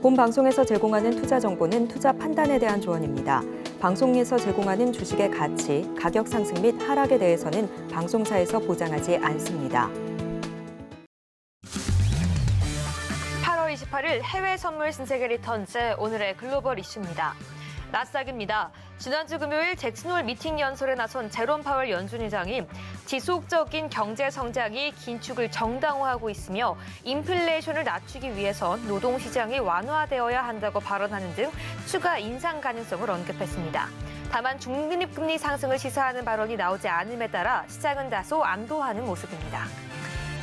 본 방송에서 제공하는 투자 정보는 투자 판단에 대한 조언입니다. 방송에서 제공하는 주식의 가치, 가격 상승 및 하락에 대해서는 방송사에서 보장하지 않습니다. 8월 28일 해외 선물 신세계 리턴즈 오늘의 글로벌 이슈입니다. 나스닥입니다. 지난주 금요일 잭슨홀 미팅 연설에 나선 제롬 파월 연준 의장이 지속적인 경제 성장이 긴축을 정당화하고 있으며 인플레이션을 낮추기 위해선 노동시장이 완화되어야 한다고 발언하는 등 추가 인상 가능성을 언급했습니다. 다만 중립금리 상승을 시사하는 발언이 나오지 않음에 따라 시장은 다소 안도하는 모습입니다.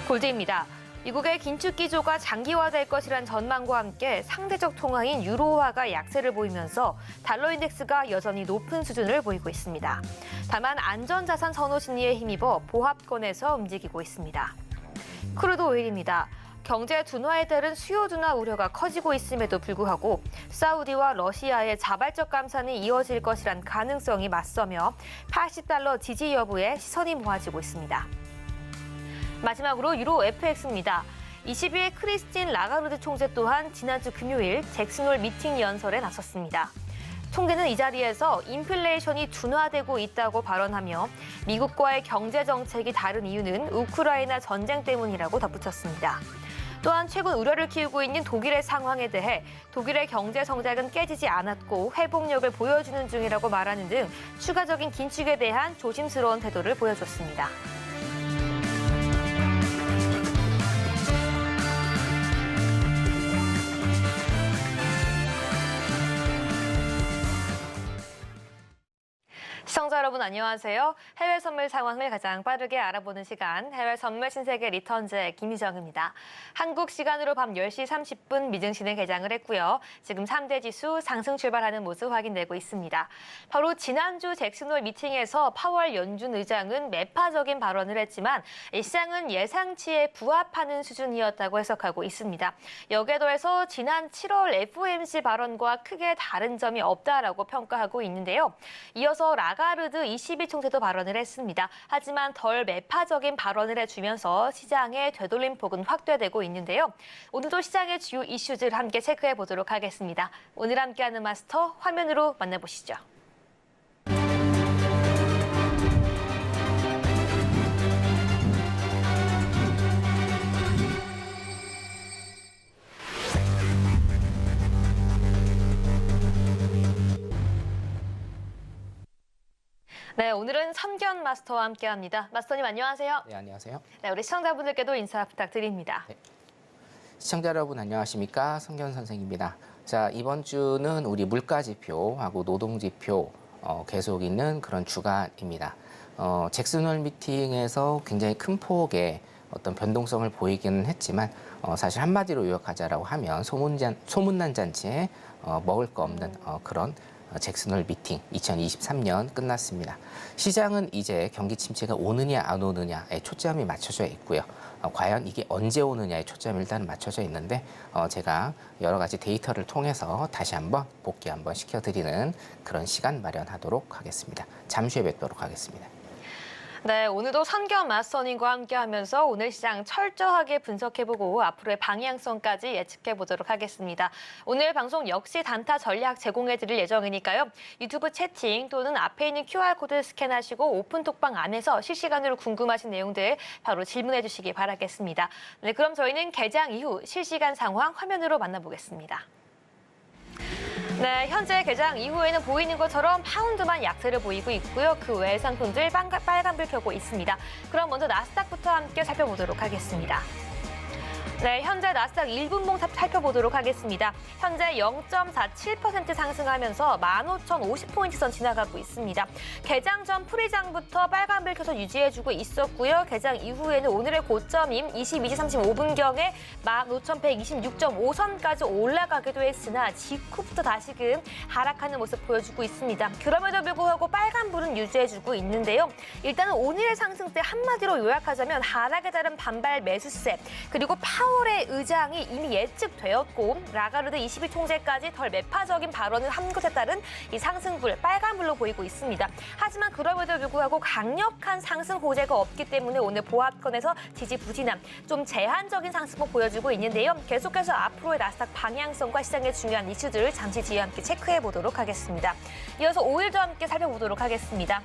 골드입니다. 미국의 긴축 기조가 장기화될 것이란 전망과 함께 상대적 통화인 유로화가 약세를 보이면서 달러 인덱스가 여전히 높은 수준을 보이고 있습니다. 다만 안전자산 선호 심리에 힘입어 보합권에서 움직이고 있습니다. 크루드 오일입니다. 경제 둔화에 따른 수요 둔화 우려가 커지고 있음에도 불구하고 사우디와 러시아의 자발적 감산이 이어질 것이란 가능성이 맞서며 80달러 지지 여부에 시선이 모아지고 있습니다. 마지막으로 유로 FX입니다. 22일 크리스틴 라가르드 총재 또한 지난주 금요일 잭슨홀 미팅 연설에 나섰습니다. 총재는 이 자리에서 인플레이션이 둔화되고 있다고 발언하며 미국과의 경제 정책이 다른 이유는 우크라이나 전쟁 때문이라고 덧붙였습니다. 또한 최근 우려를 키우고 있는 독일의 상황에 대해 독일의 경제 성장은 깨지지 않았고 회복력을 보여주는 중이라고 말하는 등 추가적인 긴축에 대한 조심스러운 태도를 보여줬습니다. 시청자 여러분 안녕하세요. 해외 선물 상황을 가장 빠르게 알아보는 시간 해외 선물 신세계 리턴즈의 김희정입니다. 한국 시간으로 밤 10시 30분 미증시는 개장을 했고요. 지금 3대 지수 상승 출발하는 모습 확인되고 있습니다. 바로 지난주 잭슨홀 미팅에서 파월 연준 의장은 매파적인 발언을 했지만 시장은 예상치에 부합하는 수준이었다고 해석하고 있습니다. 여기에 더해서 지난 7월 FOMC 발언과 크게 다른 점이 없다라고 평가하고 있는데요. 이어서 라가르드 22 총재도 발언을 했습니다. 하지만 덜 매파적인 발언을 해주면서 시장의 되돌림폭은 확대되고 있는데요. 오늘도 시장의 주요 이슈들 함께 체크해 보도록 하겠습니다. 오늘 함께하는 마스터 화면으로 만나보시죠. 네, 오늘은 선견 마스터와 함께합니다. 마스터님 안녕하세요. 네, 안녕하세요. 네, 우리 시청자분들께도 인사 부탁드립니다. 네. 시청자 여러분 안녕하십니까? 성견 선생입니다. 자, 이번 주는 우리 물가 지표하고 노동 지표 계속 있는 그런 주간입니다. 잭슨홀 미팅에서 굉장히 큰 폭의 어떤 변동성을 보이기는 했지만 사실 한마디로 요약하자라고 하면 소문난 잔치에 먹을 거 없는 그런 잭슨홀 미팅 2023년 끝났습니다. 시장은 이제 경기 침체가 오느냐 안 오느냐에 초점이 맞춰져 있고요. 과연 이게 언제 오느냐에 초점이 일단 맞춰져 있는데 제가 여러 가지 데이터를 통해서 다시 한번 복귀 한번 시켜드리는 그런 시간 마련하도록 하겠습니다. 잠시 후에 뵙도록 하겠습니다. 네, 오늘도 선견 마스터님과 함께하면서 오늘 시장 철저하게 분석해보고 앞으로의 방향성까지 예측해보도록 하겠습니다. 오늘 방송 역시 단타 전략 제공해드릴 예정이니까요. 유튜브 채팅 또는 앞에 있는 QR코드 스캔하시고 오픈톡방 안에서 실시간으로 궁금하신 내용들 바로 질문해주시기 바라겠습니다. 네, 그럼 저희는 개장 이후 실시간 상황 화면으로 만나보겠습니다. 네, 현재 개장 이후에는 보이는 것처럼 파운드만 약세를 보이고 있고요. 그 외의 상품들 빨간불 켜고 있습니다. 그럼 먼저 나스닥부터 함께 살펴보도록 하겠습니다. 네, 현재 나스닥 1분봉 살펴보도록 하겠습니다. 현재 0.47% 상승하면서 15,050포인트 선 지나가고 있습니다. 개장 전 프리장부터 빨간불 켜서 유지해주고 있었고요. 개장 이후에는 오늘의 고점인 22시 35분경에 15,126.5선까지 올라가기도 했으나 직후부터 다시금 하락하는 모습 보여주고 있습니다. 그럼에도 불구하고 빨간불은 유지해주고 있는데요. 일단은 오늘의 상승세 한마디로 요약하자면 하락에 따른 반발 매수세 그리고 파워 파월의 의장이 이미 예측되었고 라가르드 21총재까지 덜 매파적인 발언을 한 것에 따른 이 상승불, 빨간불로 보이고 있습니다. 하지만 그럼에도 불구하고 강력한 상승 호재가 없기 때문에 오늘 보합권에서 지지부진함, 좀 제한적인 상승을 보여주고 있는데요. 계속해서 앞으로의 나스닥 방향성과 시장의 중요한 이슈들을 잠시 뒤에 함께 체크해 보도록 하겠습니다. 이어서 5일도 함께 살펴보도록 하겠습니다.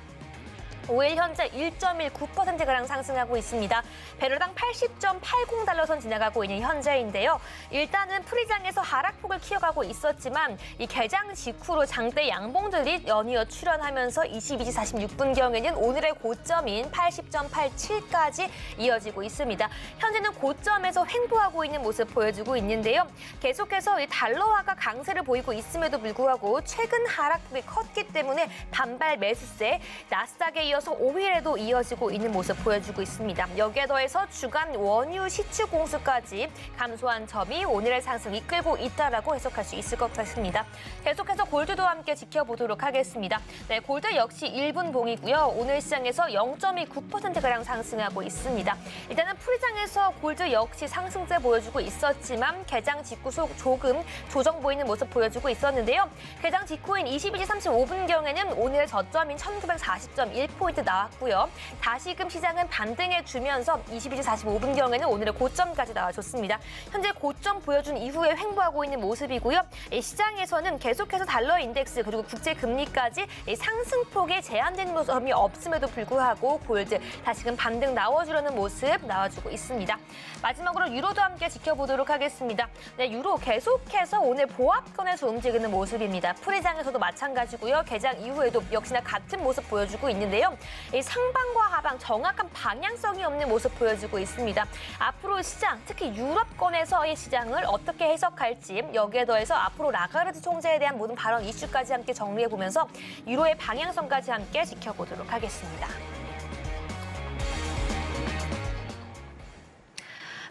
5일 현재 1.19%가량 상승하고 있습니다. 배럴당 80.80달러 선 지나가고 있는 현재인데요. 일단은 프리장에서 하락폭을 키워가고 있었지만 이 개장 직후로 장대 양봉들이 연이어 출현하면서 22시 46분경에는 오늘의 고점인 80.87까지 이어지고 있습니다. 현재는 고점에서 횡보하고 있는 모습 보여주고 있는데요. 계속해서 이 달러화가 강세를 보이고 있음에도 불구하고 최근 하락폭이 컸기 때문에 반발 매수세, 나스닥에 이어서 5일에도 이어지고 있는 모습 보여주고 있습니다. 여기에 더해서 주간 원유 시추 공수까지 감소한 점이 오늘의 상승 이끌고 있다라고 해석할 수 있을 것 같습니다. 계속해서 골드도 함께 지켜보도록 하겠습니다. 네, 골드 역시 1분 봉이고요. 오늘 시장에서 0.29%가량 상승하고 있습니다. 일단은 프리장에서 골드 역시 상승세 보여주고 있었지만 개장 직후 조금 조정 보이는 모습 보여주고 있었는데요. 개장 직후인 22시 35분경에는 오늘의 저점인 1940.1포인트 나왔고요. 다시금 시장은 반등해 주면서 22시 45분경에는 오늘의 고점까지 나와줬습니다. 현재 고점 보여준 이후에 횡보하고 있는 모습이고요. 시장에서는 계속해서 달러 인덱스 그리고 국제 금리까지 상승폭에 제한된 점이 없음에도 불구하고 골드 다시금 반등 나와주려는 모습 나와주고 있습니다. 마지막으로 유로도 함께 지켜보도록 하겠습니다. 네, 유로 계속해서 오늘 보합권에서 움직이는 모습입니다. 프리장에서도 마찬가지고요. 개장 이후에도 역시나 같은 모습 보여주고 있는데요. 이 상방과 하방 정확한 방향성이 없는 모습 보여주고 있습니다. 앞으로 시장, 특히 유럽권에서의 시장을 어떻게 해석할지 여기에 더해서 앞으로 라가르드 총재에 대한 모든 발언 이슈까지 함께 정리해보면서 유로의 방향성까지 함께 지켜보도록 하겠습니다.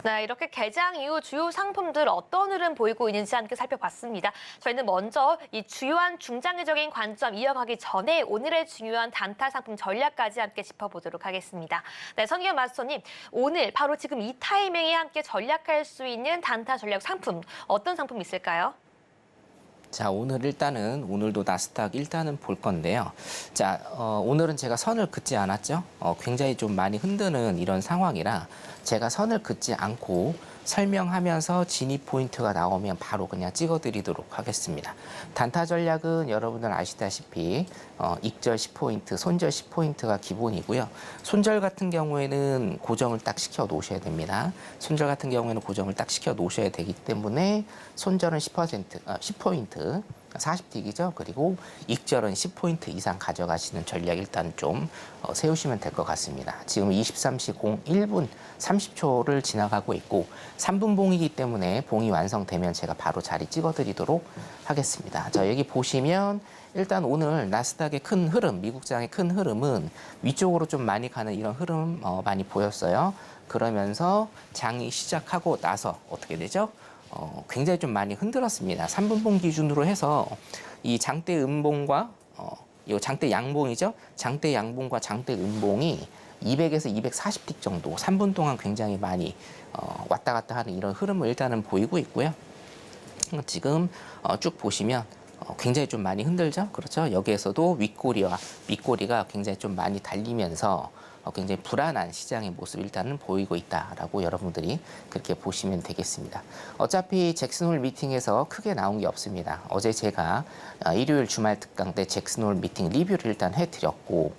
네, 이렇게 개장 이후 주요 상품들 어떤 흐름 보이고 있는지 함께 살펴봤습니다. 저희는 먼저 이 주요한 중장기적인 관점 이어가기 전에 오늘의 중요한 단타 상품 전략까지 함께 짚어보도록 하겠습니다. 네, 선기현 마스터님, 오늘 바로 지금 이 타이밍에 함께 전략할 수 있는 단타 전략 상품 어떤 상품 있을까요? 자, 오늘도 나스닥 일단은 볼 건데요. 자, 오늘은 제가 선을 긋지 않았죠. 굉장히 좀 많이 흔드는 이런 상황이라 제가 선을 긋지 않고 설명하면서 진입 포인트가 나오면 바로 그냥 찍어드리도록 하겠습니다. 단타 전략은 여러분들 아시다시피 익절 10포인트, 손절 10포인트가 기본이고요. 손절 같은 경우에는 고정을 딱 시켜 놓으셔야 됩니다. 손절 같은 경우에는 고정을 딱 시켜 놓으셔야 되기 때문에 손절은 10포인트, 40틱이죠. 그리고 익절은 10포인트 이상 가져가시는 전략 일단 좀 세우시면 될 것 같습니다. 지금 23시 01분 30초를 지나가고 있고 3분 봉이기 때문에 봉이 완성되면 제가 바로 자리 찍어드리도록 하겠습니다. 자, 여기 보시면 일단 오늘 나스닥의 큰 흐름, 미국장의 큰 흐름은 위쪽으로 좀 많이 가는 이런 흐름 많이 보였어요. 그러면서 장이 시작하고 나서 어떻게 되죠? 굉장히 좀 많이 흔들었습니다. 3분봉 기준으로 해서 이 장대 음봉과 이 장대 양봉이죠. 장대 양봉과 장대 음봉이 200에서 240틱 정도 3분 동안 굉장히 많이 왔다 갔다 하는 이런 흐름을 일단은 보이고 있고요. 지금 쭉 보시면 굉장히 좀 많이 흔들죠. 그렇죠. 여기에서도 윗꼬리와 밑꼬리가 굉장히 좀 많이 달리면서 굉장히 불안한 시장의 모습 일단은 보이고 있다라고 여러분들이 그렇게 보시면 되겠습니다. 어차피 잭슨홀 미팅에서 크게 나온 게 없습니다. 어제 제가 일요일 주말 특강 때 잭슨홀 미팅 리뷰를 일단 해드렸고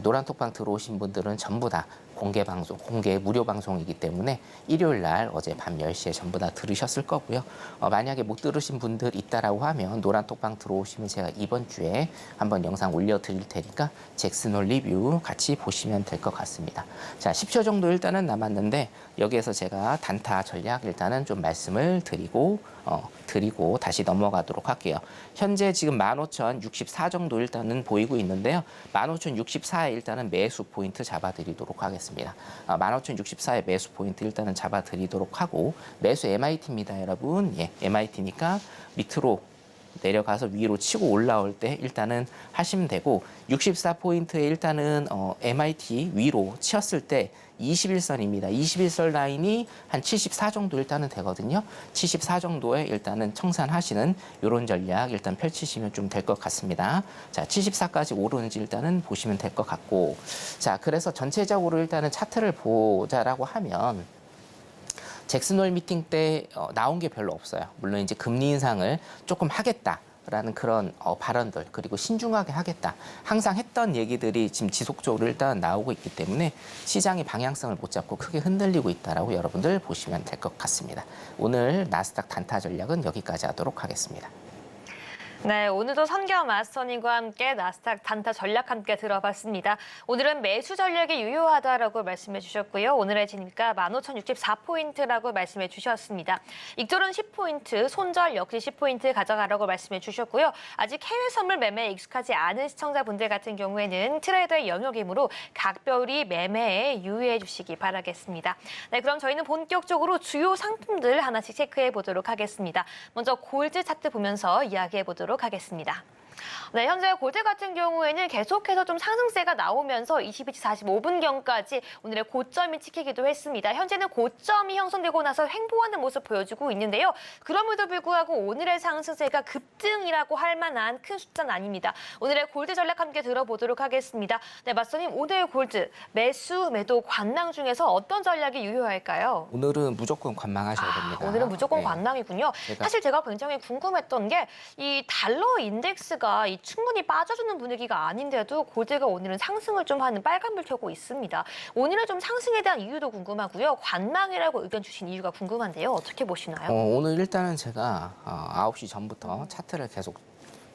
노란톡방 들어오신 분들은 전부 다 공개 방송, 공개 무료 방송이기 때문에 일요일 날 어제 밤 10시에 전부 다 들으셨을 거고요. 만약에 못 들으신 분들 있다라고 하면 노란톡방 들어오시면 제가 이번 주에 한번 영상 올려드릴 테니까 잭슨홀 리뷰 같이 보시면 될 것 같습니다. 자, 10초 정도 일단은 남았는데 여기에서 제가 단타 전략 일단은 좀 말씀을 드리고 다시 넘어가도록 할게요. 현재 지금 15,064 정도 일단은 보이고 있는데요. 15,064에 일단은 매수 포인트 잡아드리도록 하겠습니다. 15,064에 매수 포인트 일단은 잡아드리도록 하고 매수 MIT입니다, 여러분. 예, MIT니까 밑으로 내려가서 위로 치고 올라올 때 일단은 하시면 되고 64포인트에 일단은 MIT 위로 치었을 때 21선입니다. 21선 라인이 한 74 정도 일단은 되거든요. 74 정도에 일단은 청산하시는 이런 전략 일단 펼치시면 좀 될 것 같습니다. 자, 74까지 오르는지 일단은 보시면 될 것 같고, 자, 그래서 전체적으로 일단은 차트를 보자라고 하면 잭슨홀 미팅 때 나온 게 별로 없어요. 물론 이제 금리 인상을 조금 하겠다라는 그런 발언들, 그리고 신중하게 하겠다. 항상 했던 얘기들이 지금 지속적으로 일단 나오고 있기 때문에 시장의 방향성을 못 잡고 크게 흔들리고 있다라고 여러분들 보시면 될 것 같습니다. 오늘 나스닥 단타 전략은 여기까지 하도록 하겠습니다. 네, 오늘도 선경 마스터님과 함께 나스닥 단타 전략 함께 들어봤습니다. 오늘은 매수 전략이 유효하다라고 말씀해 주셨고요. 오늘의 진입가 15,064포인트라고 말씀해 주셨습니다. 익절은 10포인트, 손절 역시 10포인트 가져가라고 말씀해 주셨고요. 아직 해외 선물 매매에 익숙하지 않은 시청자분들 같은 경우에는 트레이더의 영역이므로 각별히 매매에 유의해 주시기 바라겠습니다. 네, 그럼 저희는 본격적으로 주요 상품들 하나씩 체크해 보도록 하겠습니다. 먼저 골드 차트 보면서 이야기해 보도록 하겠습니다. 네, 현재 골드 같은 경우에는 계속해서 좀 상승세가 나오면서 22시 45분경까지 오늘의 고점이 찍히기도 했습니다. 현재는 고점이 형성되고 나서 횡보하는 모습 보여주고 있는데요. 그럼에도 불구하고 오늘의 상승세가 급등이라고 할 만한 큰 숫자는 아닙니다. 오늘의 골드 전략 함께 들어보도록 하겠습니다. 네, 마스터님, 오늘 골드 매수, 매도, 관망 중에서 어떤 전략이 유효할까요? 오늘은 무조건 관망하셔야 됩니다. 오늘은 무조건 네. 관망이군요. 사실 제가 굉장히 궁금했던 게 이 달러 인덱스가 충분히 빠져주는 분위기가 아닌데도 골드가 오늘은 상승을 좀 하는 빨간불 켜고 있습니다. 오늘은 좀 상승에 대한 이유도 궁금하고요. 관망이라고 의견 주신 이유가 궁금한데요. 어떻게 보시나요? 오늘 일단은 제가 9시 전부터 차트를 계속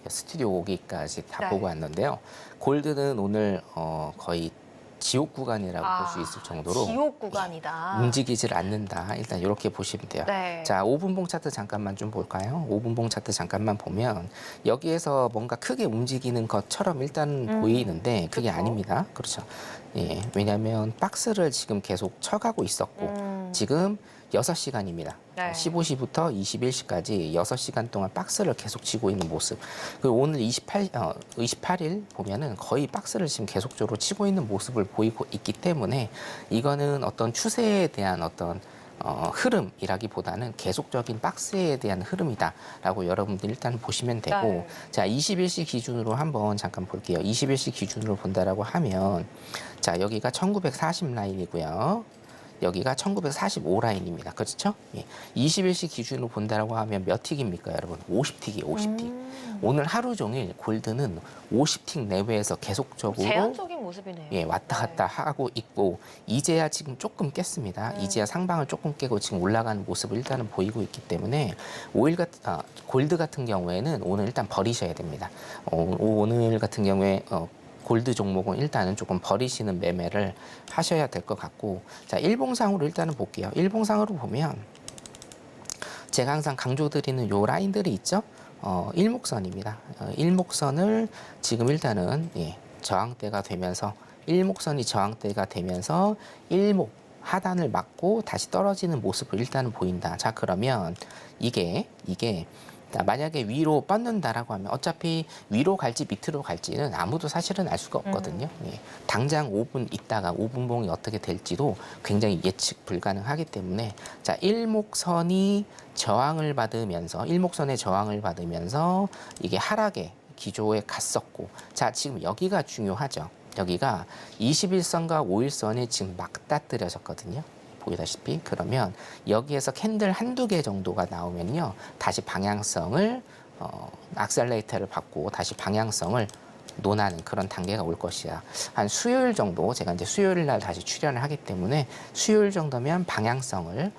스튜디오 오기까지 다 네. 보고 왔는데요. 골드는 오늘 거의 지옥 구간이라고 볼 수 있을 정도로 지옥 구간이다. 움직이질 않는다. 일단 이렇게 보시면 돼요. 네. 자, 5분봉 차트 잠깐만 좀 볼까요? 5분봉 차트 잠깐만 보면 여기에서 뭔가 크게 움직이는 것처럼 일단 보이는데 그게 그렇죠. 아닙니다. 그렇죠. 예, 왜냐하면 박스를 지금 계속 쳐가고 있었고 지금 6시간입니다. 네. 15시부터 21시까지 6시간 동안 박스를 계속 치고 있는 모습. 그리고 오늘 28일 보면은 거의 박스를 지금 계속적으로 치고 있는 모습을 보이고 있기 때문에 이거는 어떤 추세에 대한 어떤 흐름이라기보다는 계속적인 박스에 대한 흐름이다라고 여러분들 일단 보시면 되고, 네. 자, 21시 기준으로 한번 잠깐 볼게요. 21시 기준으로 본다라고 하면, 자, 여기가 1940 라인이고요. 여기가 1945 라인입니다. 그렇죠? 예. 21시 기준으로 본다라고 하면 몇 틱입니까, 여러분? 50틱이에요, 50틱. 오늘 하루 종일 골드는 50틱 내외에서 계속적으로 제한적인 모습이네요. 예, 왔다 갔다 하고 있고, 이제야 지금 조금 깼습니다. 이제야 상방을 조금 깨고 지금 올라가는 모습을 일단은 보이고 있기 때문에 골드 같은 경우에는 오늘 일단 버리셔야 됩니다. 오늘 같은 경우에 골드 종목은 일단은 조금 버리시는 매매를 하셔야 될 것 같고, 자, 일봉상으로 일단은 볼게요. 일봉상으로 보면 제가 항상 강조드리는 요 라인들이 있죠. 일목선입니다. 일목선을 지금 일단은 저항대가 되면서 일목선이 저항대가 되면서 일목 하단을 맞고 다시 떨어지는 모습을 일단은 보인다. 자, 그러면 이게 만약에 위로 뻗는다라고 하면 어차피 위로 갈지 밑으로 갈지는 아무도 사실은 알 수가 없거든요. 예. 당장 5분 있다가 5분봉이 어떻게 될지도 굉장히 예측 불가능하기 때문에, 자, 일목선의 저항을 받으면서 이게 하락의 기조에 갔었고, 자, 지금 여기가 중요하죠. 여기가 21선과 5일선이 지금 맞닥뜨려졌거든요. 보이다시피. 그러면 여기에서 캔들 한두 개 정도가 나오면요, 다시 방향성을 악셀레이터를 받고 다시 방향성을 논하는 그런 단계가 올 것이야. 한 수요일 정도, 제가 이제 수요일 날 다시 출연을 하기 때문에 수요일 정도면 방향성을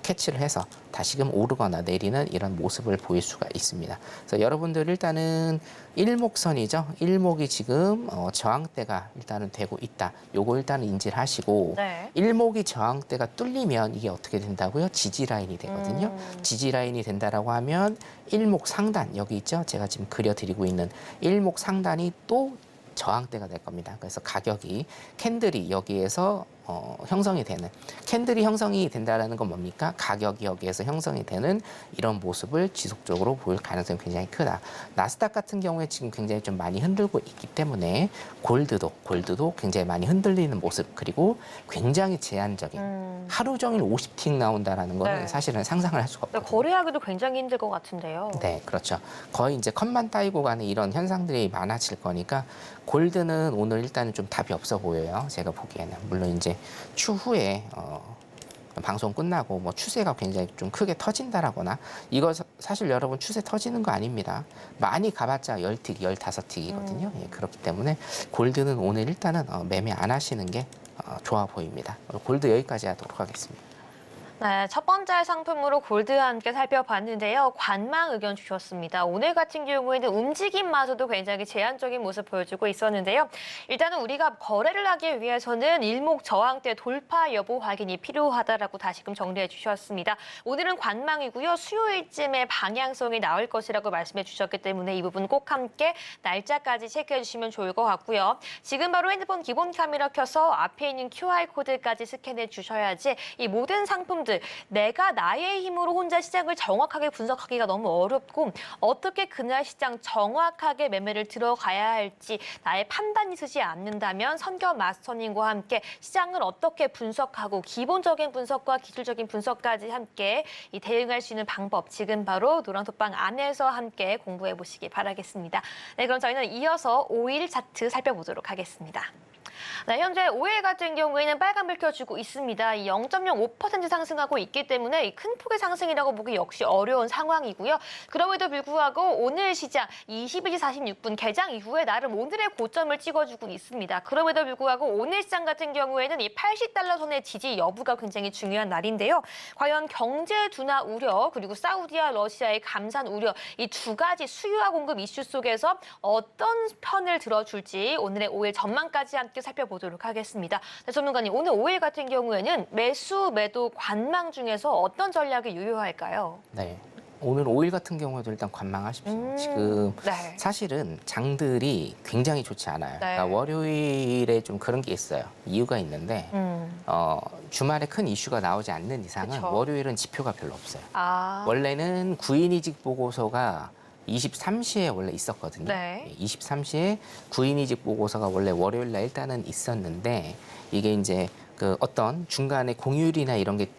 캐치를 해서 다시금 오르거나 내리는 이런 모습을 보일 수가 있습니다. 그래서 여러분들 일단은 일목선이죠. 일목이 지금 저항대가 일단은 되고 있다. 요거 일단은 인지를 하시고, 네. 일목이 저항대가 뚫리면 이게 어떻게 된다고요? 지지 라인이 되거든요. 지지 라인이 된다라고 하면 일목 상단, 여기 있죠. 제가 지금 그려드리고 있는 일목 상단이 또 저항대가 될 겁니다. 그래서 가격이 캔들이 여기에서 형성이 되는 캔들이 형성이 된다는 건 뭡니까? 가격이 여기에서 형성이 되는 이런 모습을 지속적으로 보일 가능성이 굉장히 크다. 나스닥 같은 경우에 지금 굉장히 좀 많이 흔들고 있기 때문에 골드도 굉장히 많이 흔들리는 모습 그리고 굉장히 제한적인 하루 종일 50틱 나온다라는 거는 네. 사실은 상상을 할 수가 없거든요. 거래하기도 굉장히 힘들 것 같은데요. 네, 그렇죠. 거의 이제 컷만 따이고 가는 이런 현상들이 많아질 거니까 골드는 오늘 일단은 좀 답이 없어 보여요. 제가 보기에는. 물론 이제 추후에 방송 끝나고 뭐 추세가 굉장히 좀 크게 터진다라거나 이거 사실 여러분 추세 터지는 거 아닙니다. 많이 가봤자 10틱, 15틱이거든요. 예, 그렇기 때문에 골드는 오늘 일단은 매매 안 하시는 게 좋아 보입니다. 골드 여기까지 하도록 하겠습니다. 네, 첫 번째 상품으로 골드와 함께 살펴봤는데요. 관망 의견 주셨습니다. 오늘 같은 경우에는 움직임마저도 굉장히 제한적인 모습 보여주고 있었는데요. 일단은 우리가 거래를 하기 위해서는 일목 저항대 돌파 여부 확인이 필요하다라고 다시금 정리해 주셨습니다. 오늘은 관망이고요. 수요일쯤에 방향성이 나올 것이라고 말씀해 주셨기 때문에 이 부분 꼭 함께 날짜까지 체크해 주시면 좋을 것 같고요. 지금 바로 핸드폰 기본 카메라 켜서 앞에 있는 QR코드까지 스캔해 주셔야지 이 모든 상품들 내가 나의 힘으로 혼자 시장을 정확하게 분석하기가 너무 어렵고 어떻게 그날 시장 정확하게 매매를 들어가야 할지 나의 판단이 서지 않는다면 선겨 마스터님과 함께 시장을 어떻게 분석하고 기본적인 분석과 기술적인 분석까지 함께 이 대응할 수 있는 방법 지금 바로 노랑톡방 안에서 함께 공부해 보시기 바라겠습니다. 네, 그럼 저희는 이어서 5일 차트 살펴보도록 하겠습니다. 네, 현재 5일 같은 경우에는 빨간불 켜주고 있습니다. 0.05% 상승하고 있기 때문에 이 큰 폭의 상승이라고 보기 역시 어려운 상황이고요. 그럼에도 불구하고 오늘 시장 22시 46분 개장 이후에 나름 오늘의 고점을 찍어주고 있습니다. 그럼에도 불구하고 오늘 시장 같은 경우에는 이 80달러 선의 지지 여부가 굉장히 중요한 날인데요. 과연 경제 둔화 우려 그리고 사우디와 러시아의 감산 우려 이 두 가지 수요와 공급 이슈 속에서 어떤 편을 들어줄지 오늘의 5일 전망까지 함께 살펴보도록 하겠습니다. 네, 전문가님, 오늘 5일 같은 경우에는 매수, 매도, 관망 중에서 어떤 전략이 유효할까요? 네. 오늘 5일 같은 경우에도 일단 관망하십시오. 지금 네. 사실은 장들이 굉장히 좋지 않아요. 네. 그러니까 월요일에 좀 그런 게 있어요. 이유가 있는데 주말에 큰 이슈가 나오지 않는 이상은 그쵸. 월요일은 지표가 별로 없어요. 아, 원래는 구인이직 보고서가 23시에 원래 있었거든요. 네. 23시에 구인이직 보고서가 원래 월요일 날 일단은 있었는데 이게 이제 그 어떤 중간에 공휴일이나 이런 게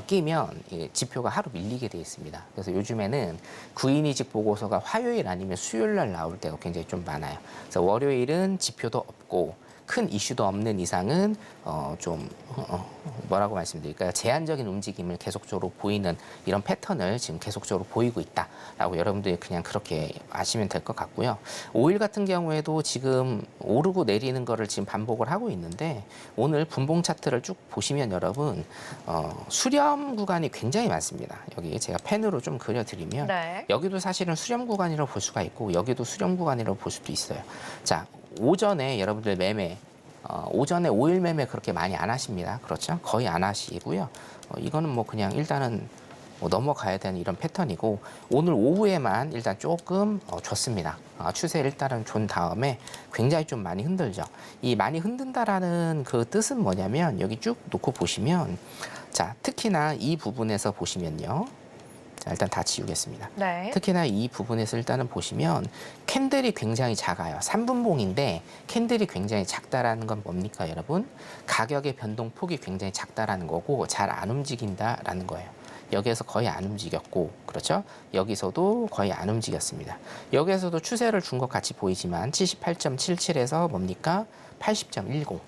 끼면 지표가 하루 밀리게 돼 있습니다. 그래서 요즘에는 구인이직 보고서가 화요일 아니면 수요일 날 나올 때가 굉장히 좀 많아요. 그래서 월요일은 지표도 없고 큰 이슈도 없는 이상은 좀 뭐라고 말씀드릴까요? 제한적인 움직임을 계속적으로 보이는 이런 패턴을 지금 계속적으로 보이고 있다라고 여러분들이 그냥 그렇게 아시면 될 것 같고요. 5일 같은 경우에도 지금 오르고 내리는 거를 지금 반복을 하고 있는데 오늘 분봉 차트를 쭉 보시면 여러분 수렴 구간이 굉장히 많습니다. 여기 제가 펜으로 좀 그려드리면 네. 여기도 사실은 수렴 구간이라고 볼 수가 있고 여기도 수렴 구간이라고 볼 수도 있어요. 자, 오전에 여러분들 매매, 오전에 5일 매매 그렇게 많이 안 하십니다. 그렇죠? 거의 안 하시고요. 이거는 뭐 그냥 일단은 뭐 넘어가야 되는 이런 패턴이고 오늘 오후에만 일단 조금 좋습니다. 추세 일단은 준 다음에 굉장히 좀 많이 흔들죠. 이 많이 흔든다라는 그 뜻은 뭐냐면 여기 쭉 놓고 보시면 자, 특히나 이 부분에서 보시면요. 자, 일단 다 지우겠습니다. 네. 특히나 이 부분에서 일단은 보시면 캔들이 굉장히 작아요. 3분봉인데 캔들이 굉장히 작다라는 건 뭡니까, 여러분? 가격의 변동폭이 굉장히 작다라는 거고 잘 안 움직인다라는 거예요. 여기에서 거의 안 움직였고, 그렇죠? 여기서도 거의 안 움직였습니다. 여기에서도 추세를 준 것 같이 보이지만 78.77에서 뭡니까? 80.10,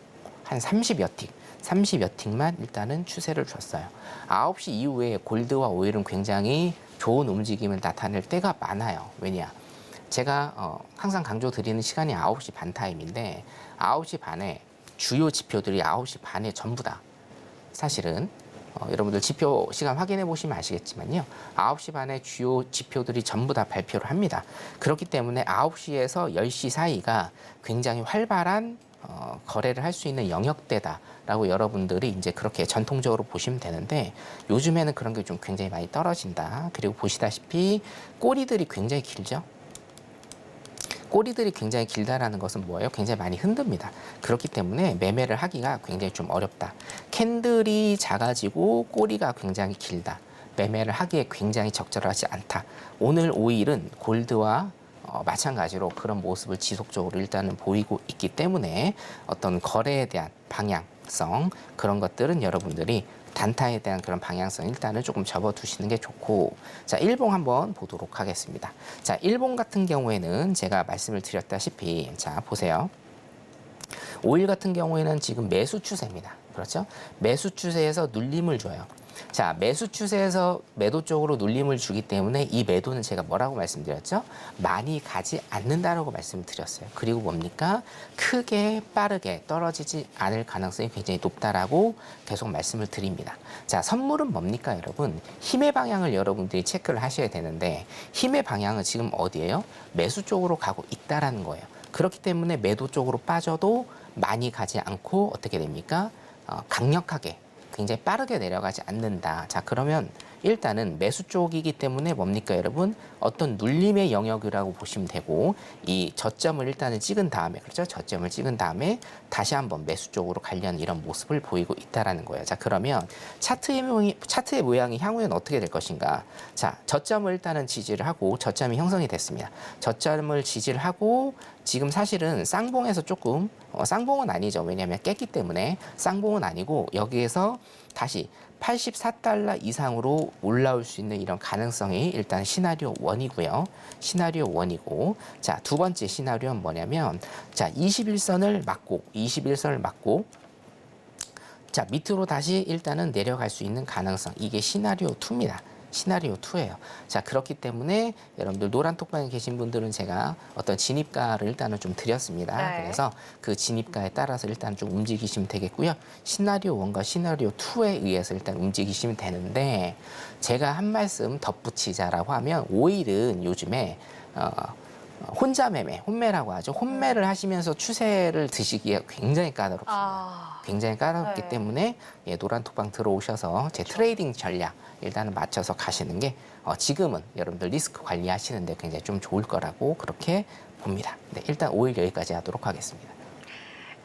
한 30여 틱. 30여 틱만 일단은 추세를 줬어요. 9시 이후에 골드와 오일은 굉장히 좋은 움직임을 나타낼 때가 많아요. 왜냐? 제가 항상 강조드리는 시간이 9시 반 타임인데 9시 반에 주요 지표들이 9시 반에 전부 다 사실은 여러분들 지표 시간 확인해 보시면 아시겠지만요. 9시 반에 주요 지표들이 전부 다 발표를 합니다. 그렇기 때문에 9시에서 10시 사이가 굉장히 활발한 거래를 할 수 있는 영역대다라고 여러분들이 이제 그렇게 전통적으로 보시면 되는데 요즘에는 그런 게 좀 굉장히 많이 떨어진다. 그리고 보시다시피 꼬리들이 굉장히 길죠. 꼬리들이 굉장히 길다라는 것은 뭐예요? 굉장히 많이 흔듭니다. 그렇기 때문에 매매를 하기가 굉장히 좀 어렵다. 캔들이 작아지고 꼬리가 굉장히 길다. 매매를 하기에 굉장히 적절하지 않다. 오늘 5일은 골드와 마찬가지로 그런 모습을 지속적으로 일단은 보이고 있기 때문에 어떤 거래에 대한 방향성 그런 것들은 여러분들이 단타에 대한 그런 방향성 일단은 조금 접어두시는 게 좋고, 자, 일봉 한번 보도록 하겠습니다. 자, 일봉 같은 경우에는 제가 말씀을 드렸다시피, 자, 보세요. 5일 같은 경우에는 지금 매수 추세입니다. 그렇죠? 매수 추세에서 눌림을 줘요. 자, 매수 추세에서 매도 쪽으로 눌림을 주기 때문에 이 매도는 제가 뭐라고 말씀드렸죠? 많이 가지 않는다라고 말씀을 드렸어요. 그리고 뭡니까? 크게 빠르게 떨어지지 않을 가능성이 굉장히 높다라고 계속 말씀을 드립니다. 자, 선물은 뭡니까, 여러분? 힘의 방향을 여러분들이 체크를 하셔야 되는데 힘의 방향은 지금 어디예요? 매수 쪽으로 가고 있다라는 거예요. 그렇기 때문에 매도 쪽으로 빠져도 많이 가지 않고 어떻게 됩니까? 강력하게 굉장히 빠르게 내려가지 않는다. 자, 그러면 일단은 매수 쪽이기 때문에 뭡니까, 여러분? 어떤 눌림의 영역이라고 보시면 되고, 이 저점을 일단은 찍은 다음에, 그렇죠? 저점을 찍은 다음에 다시 한번 매수 쪽으로 가려는 이런 모습을 보이고 있다라는 거예요. 자, 그러면 차트의 모양이 향후에는 어떻게 될 것인가? 자, 저점을 일단은 지지를 하고 저점이 형성이 됐습니다. 저점을 지지를 하고 지금 사실은 쌍봉에서 조금 쌍봉은 아니죠. 왜냐하면 깼기 때문에 쌍봉은 아니고 여기에서 다시 84달러 이상으로 올라올 수 있는 이런 가능성이 일단 시나리오 1이고요. 시나리오 1이고, 자, 두 번째 시나리오는 뭐냐면, 자, 21선을 막고, 자, 밑으로 다시 일단은 내려갈 수 있는 가능성. 이게 시나리오 2입니다. 시나리오 2예요. 자, 그렇기 때문에 여러분들 노란 톡방에 계신 분들은 제가 어떤 진입가를 일단은 좀 드렸습니다. 네. 그래서 그 진입가에 따라서 일단 좀 움직이시면 되겠고요. 시나리오 1과 시나리오 2에 의해서 일단 움직이시면 되는데, 제가 한 말씀 덧붙이자라고 하면 5일은 요즘에 혼자 매매, 혼매라고 하죠. 혼매를 하시면서 추세를 드시기에 굉장히 까다롭습니다. 굉장히 까다롭기 네. 때문에 예, 노란 톡방 들어오셔서 제 트레이딩 전략 일단은 맞춰서 가시는 게 지금은 여러분들 리스크 관리하시는데 굉장히 좀 좋을 거라고 그렇게 봅니다. 네, 일단 5일 여기까지 하도록 하겠습니다.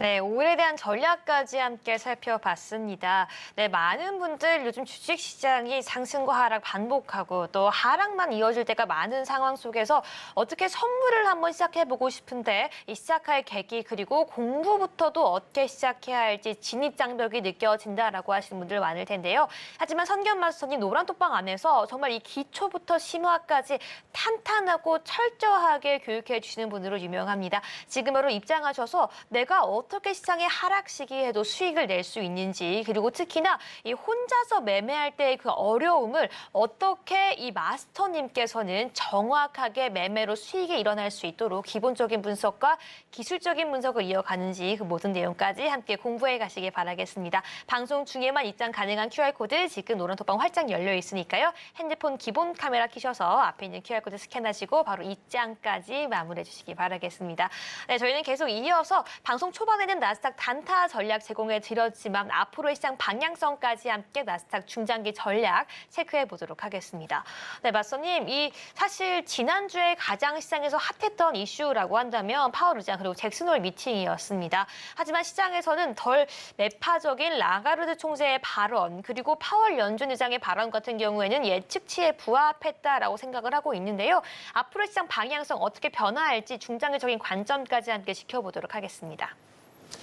네, 5일에 대한 전략까지 함께 살펴봤습니다. 네, 많은 분들 요즘 주식시장이 상승과 하락 반복하고 또 하락만 이어질 때가 많은 상황 속에서 어떻게 선물을 한번 시작해보고 싶은데 이 시작할 계기 그리고 공부부터도 어떻게 시작해야 할지 진입장벽이 느껴진다라고 하시는 분들 많을 텐데요. 하지만 선견마스터님 노란톡방 안에서 정말 이 기초부터 심화까지 탄탄하고 철저하게 교육해 주시는 분으로 유명합니다. 지금으로 입장하셔서 내가 어떻게 시장의 하락 시기에도 수익을 낼 수 있는지, 그리고 특히나 이 혼자서 매매할 때의 그 어려움을 어떻게 이 마스터님께서는 정확하게 매매로 수익이 일어날 수 있도록 기본적인 분석과 기술적인 분석을 이어가는지 그 모든 내용까지 함께 공부해 가시길 바라겠습니다. 방송 중에만 입장 가능한 QR코드 지금 노란톡방 활짝 열려 있으니까요. 핸드폰 기본 카메라 켜셔서 앞에 있는 QR코드 스캔하시고 바로 입장까지 마무리해 주시기 바라겠습니다. 네, 저희는 계속 이어서 방송 초반에는 나스닥 단타 전략 제공해 드렸지만 앞으로의 시장 방향성까지 함께 나스닥 중장기 전략 체크해 보도록 하겠습니다. 네, 마스터님, 이 사실 지난주에 가장 시장에서 핫했던 이슈라고 한다면 파월 의장 그리고 잭슨홀 미팅이었습니다. 하지만 시장에서는 덜 매파적인 라가르드 총재의 발언 그리고 파월 연준 의장의 발언 같은 경우에는 예측치에 부합했다라고 생각을 하고 있는데요. 앞으로의 시장 방향성 어떻게 변화할지 중장기적인 관점까지 함께 지켜보도록 하겠습니다.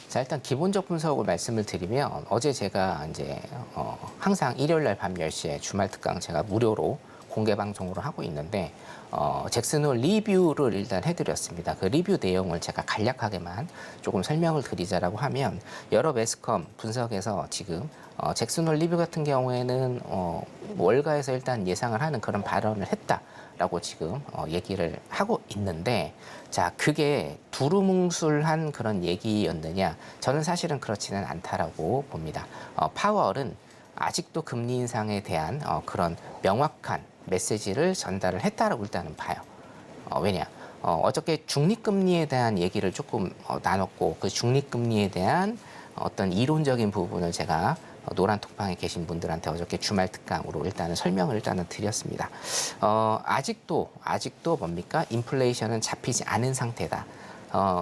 자, 일단 기본적 분석을 말씀을 드리면 어제 제가 이제 항상 일요일 날 밤 10시에 주말 특강 제가 무료로 공개 방송으로 하고 있는데 잭슨홀 리뷰를 일단 해드렸습니다. 그 리뷰 내용을 제가 간략하게만 조금 설명을 드리자라고 하면 여러 매스컴 분석에서 지금 잭슨홀 리뷰 같은 경우에는 월가에서 일단 예상을 하는 그런 발언을 했다라고 지금 얘기를 하고 있는데, 자, 그게 두루뭉술한 그런 얘기였느냐? 저는 사실은 그렇지는 않다라고 봅니다. 파월은 아직도 금리 인상에 대한 그런 명확한 메시지를 전달을 했다라고 일단은 봐요. 왜냐? 어저께 중립금리에 대한 얘기를 조금 나눴고 그 중립금리에 대한 어떤 이론적인 부분을 제가 노란 톡방에 계신 분들한테 어저께 주말 특강으로 일단은 설명을 일단은 드렸습니다. 아직도 뭡니까? 인플레이션은 잡히지 않은 상태다.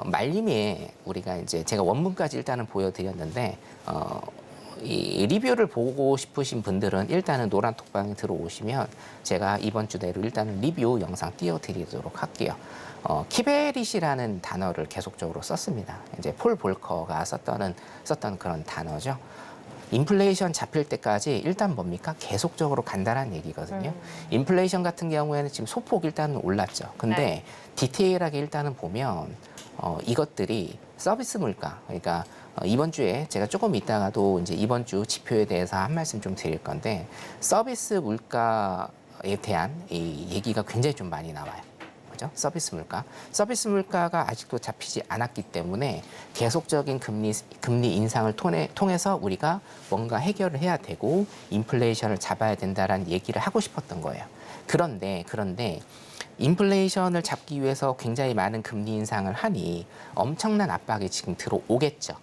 말림에 우리가 이제 제가 원문까지 일단은 보여드렸는데 이 리뷰를 보고 싶으신 분들은 일단은 노란 톡방에 들어오시면 제가 이번 주 내로 일단은 리뷰 영상 띄워드리도록 할게요. 키베릿이라는 단어를 계속적으로 썼습니다. 이제 폴 볼커가 썼던 그런 단어죠. 인플레이션 잡힐 때까지 일단 뭡니까? 계속적으로 간다는 얘기거든요. 인플레이션 같은 경우에는 지금 소폭 일단은 올랐죠. 근데 디테일하게 일단은 보면 이것들이 서비스 물가, 그러니까 이번 주에 제가 조금 이따가도 이제 이번 주 지표에 대해서 한 말씀 좀 드릴 건데 서비스 물가에 대한 이 얘기가 굉장히 좀 많이 나와요. 그죠? 서비스 물가가 아직도 잡히지 않았기 때문에 계속적인 금리 인상을 통해서 우리가 뭔가 해결을 해야 되고 인플레이션을 잡아야 된다라는 얘기를 하고 싶었던 거예요. 그런데 인플레이션을 잡기 위해서 굉장히 많은 금리 인상을 하니 엄청난 압박이 지금 들어오겠죠.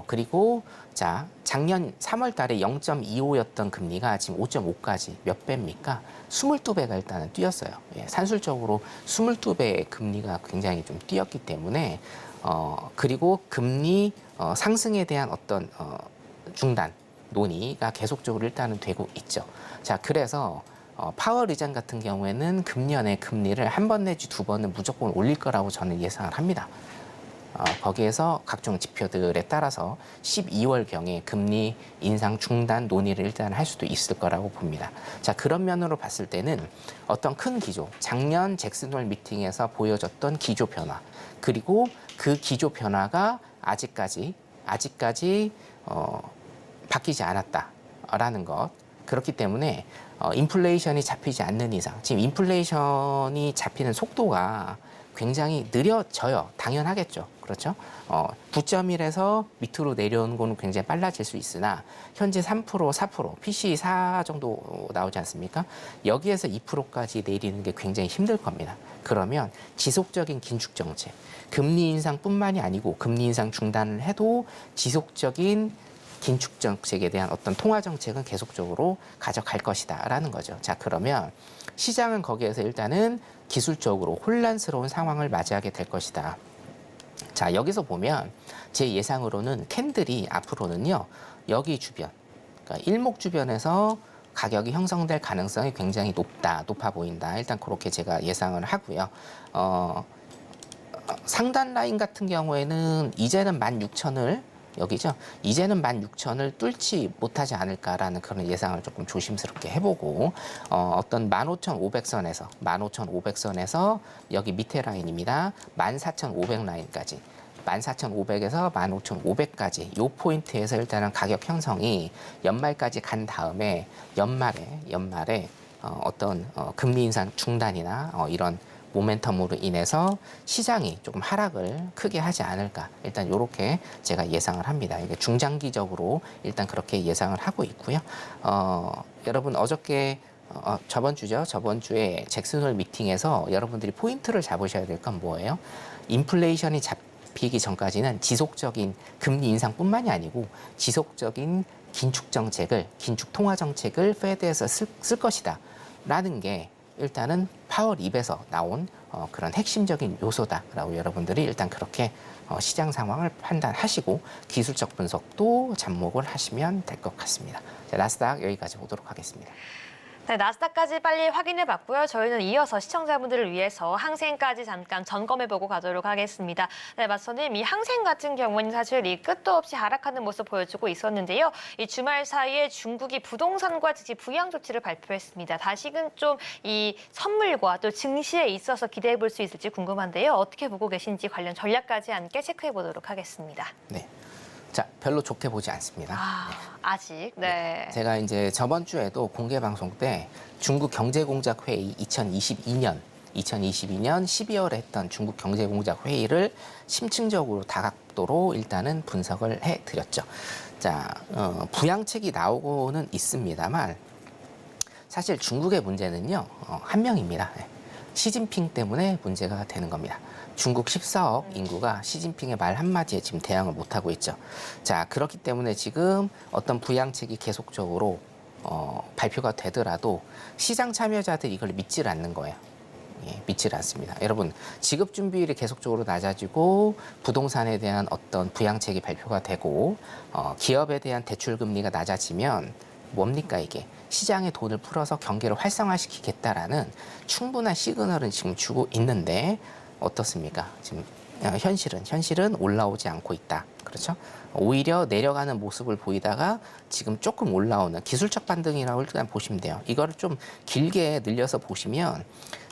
그리고 자 작년 3월 달에 0.25였던 금리가 지금 5.5까지 몇 배입니까? 22배가 일단은 뛰었어요. 산술적으로 22배의 금리가 굉장히 좀 뛰었기 때문에 그리고 금리 상승에 대한 어떤 중단 논의가 계속적으로 일단은 되고 있죠. 자 그래서 파월 의장 같은 경우에는 금년에 금리를 한 번 내지 두 번은 무조건 올릴 거라고 저는 예상을 합니다. 거기에서 각종 지표들에 따라서 12월경에 금리 인상 중단 논의를 일단 할 수도 있을 거라고 봅니다. 자, 그런 면으로 봤을 때는 어떤 큰 기조, 작년 잭슨홀 미팅에서 보여줬던 기조 변화, 그리고 그 기조 변화가 아직까지 바뀌지 않았다라는 것. 그렇기 때문에 인플레이션이 잡히지 않는 이상, 지금 인플레이션이 잡히는 속도가 굉장히 느려져요. 당연하겠죠. 그렇죠? 9.1에서 밑으로 내려오는 거는 굉장히 빨라질 수 있으나 현재 3%, 4%, PCE 4 정도 나오지 않습니까? 여기에서 2%까지 내리는 게 굉장히 힘들 겁니다. 그러면 지속적인 긴축 정책, 금리 인상뿐만이 아니고 금리 인상 중단을 해도 지속적인 긴축 정책에 대한 어떤 통화 정책은 계속적으로 가져갈 것이다라는 거죠. 자, 그러면 시장은 거기에서 일단은 기술적으로 혼란스러운 상황을 맞이하게 될 것이다. 자, 여기서 보면 제 예상으로는 캔들이 앞으로는요, 여기 주변, 그러니까 일목 주변에서 가격이 형성될 가능성이 굉장히 높아 보인다. 일단 그렇게 제가 예상을 하고요. 상단 라인 같은 경우에는 이제는 16,000을 여기죠. 이제는 16,000을 뚫지 못하지 않을까라는 그런 예상을 조금 조심스럽게 해보고 어떤 15,500선에서 여기 밑에 라인입니다. 14,500 라인까지 14,500에서 15,500까지 요 포인트에서 일단은 가격 형성이 연말까지 간 다음에 연말에 어떤 금리 인상 중단이나 이런 모멘텀으로 인해서 시장이 조금 하락을 크게 하지 않을까. 일단 이렇게 제가 예상을 합니다. 이게 중장기적으로 일단 그렇게 예상을 하고 있고요. 여러분 어저께 저번 주에 잭슨홀 미팅에서 여러분들이 포인트를 잡으셔야 될 건 뭐예요? 인플레이션이 잡히기 전까지는 지속적인 금리 인상뿐만이 아니고 지속적인 긴축 통화 정책을 페드에서 쓸 것이다. 라는 게 일단은 파월 입에서 나온 그런 핵심적인 요소다라고 여러분들이 일단 그렇게 시장 상황을 판단하시고 기술적 분석도 접목을 하시면 될 것 같습니다. 자, 나스닥 여기까지 보도록 하겠습니다. 네, 나스닥까지 빨리 확인해봤고요. 저희는 이어서 시청자분들을 위해서 항생까지 잠깐 점검해보고 가도록 하겠습니다. 네, 맞서님, 이 항생 같은 경우는 사실 이 끝도 없이 하락하는 모습 보여주고 있었는데요. 이 주말 사이에 중국이 부동산과 즉시 부양 조치를 발표했습니다. 다시금 좀 이 선물과 또 증시에 있어서 기대해볼 수 있을지 궁금한데요. 어떻게 보고 계신지 관련 전략까지 함께 체크해보도록 하겠습니다. 네. 자, 별로 좋게 보지 않습니다. 아직, 네. 제가 이제 저번 주에도 공개 방송 때 중국 경제공작 회의 2022년 12월에 했던 중국 경제공작 회의를 심층적으로 다각도로 일단은 분석을 해드렸죠. 자, 부양책이 나오고는 있습니다만 사실 중국의 문제는요, 한 명입니다. 시진핑 때문에 문제가 되는 겁니다. 중국 14억 인구가 시진핑의 말 한마디에 지금 대항을 못하고 있죠. 자, 그렇기 때문에 지금 어떤 부양책이 계속적으로 발표가 되더라도 시장 참여자들이 이걸 믿질 않는 거예요. 예, 믿질 않습니다. 여러분, 지급 준비율이 계속적으로 낮아지고 부동산에 대한 어떤 부양책이 발표가 되고 기업에 대한 대출 금리가 낮아지면 뭡니까 이게? 시장에 돈을 풀어서 경기를 활성화시키겠다라는 충분한 시그널은 지금 주고 있는데 어떻습니까? 지금 현실은 올라오지 않고 있다. 그렇죠? 오히려 내려가는 모습을 보이다가 지금 조금 올라오는 기술적 반등이라고 일단 보시면 돼요. 이거를 좀 길게 늘려서 보시면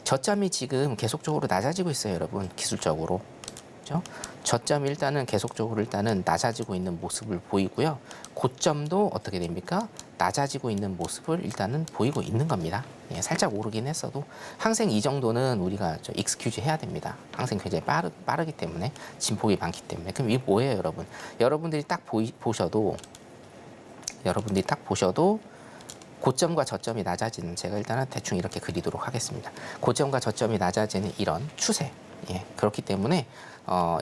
저점이 지금 계속적으로 낮아지고 있어요, 여러분. 기술적으로. 그렇죠? 저점이 일단은 계속적으로 낮아지고 있는 모습을 보이고요. 고점도 어떻게 됩니까? 낮아지고 있는 모습을 일단은 보이고 있는 겁니다. 예, 살짝 오르긴 했어도 항생 이 정도는 우리가 익스큐즈 해야 됩니다. 항생 굉장히 빠르기 때문에 진폭이 많기 때문에. 그럼 이게 뭐예요, 여러분? 여러분들이 딱 보셔도 고점과 저점이 낮아지는, 제가 일단은 대충 이렇게 그리도록 하겠습니다. 고점과 저점이 낮아지는 이런 추세. 예, 그렇기 때문에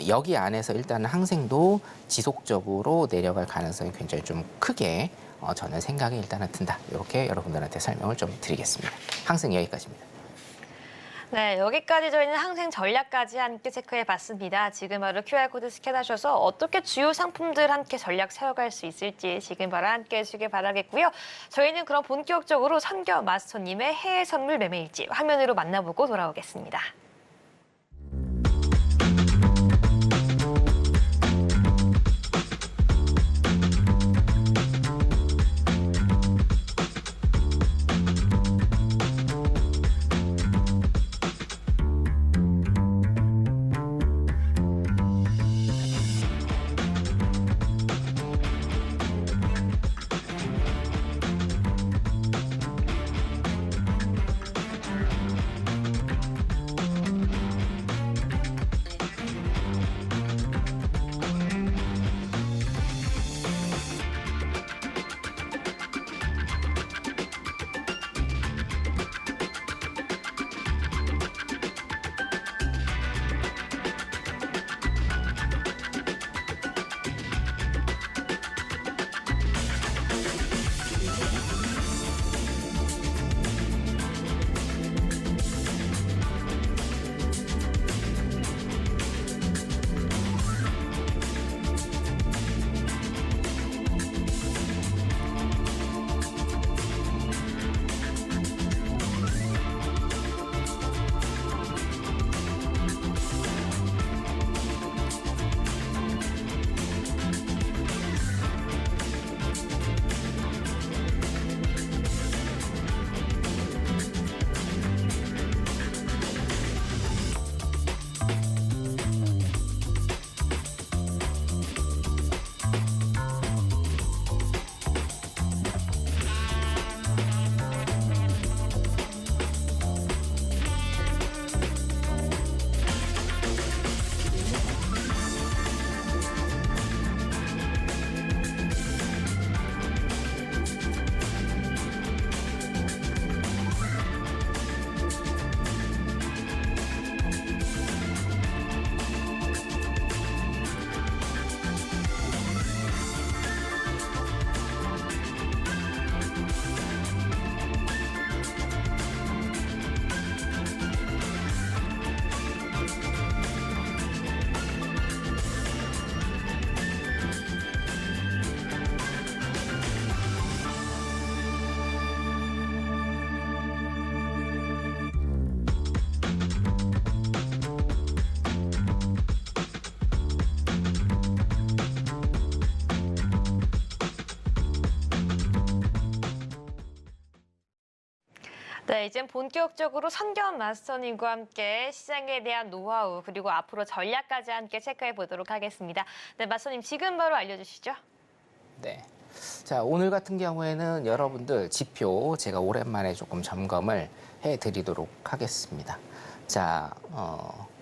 여기 안에서 일단 항생도 지속적으로 내려갈 가능성이 굉장히 좀 크게 저는 생각이 일단은 든다. 이렇게 여러분들한테 설명을 좀 드리겠습니다. 항생 여기까지입니다. 네, 여기까지 저희는 항생 전략까지 함께 체크해봤습니다. 지금 바로 QR코드 스캔하셔서 어떻게 주요 상품들 함께 전략 세워갈 수 있을지 지금 바로 함께 해주시길 바라겠고요. 저희는 그럼 본격적으로 선겨 마스터님의 해외 선물 매매일지 화면으로 만나보고 돌아오겠습니다. 네, 이젠 본격적으로 선경 마스터님과 함께 시장에 대한 노하우 그리고 앞으로 전략까지 함께 체크해 보도록 하겠습니다. 네, 마스터님 지금 바로 알려주시죠. 네. 자, 오늘 같은 경우에는 여러분들 지표 제가 오랜만에 조금 점검을 해드리도록 하겠습니다. 자,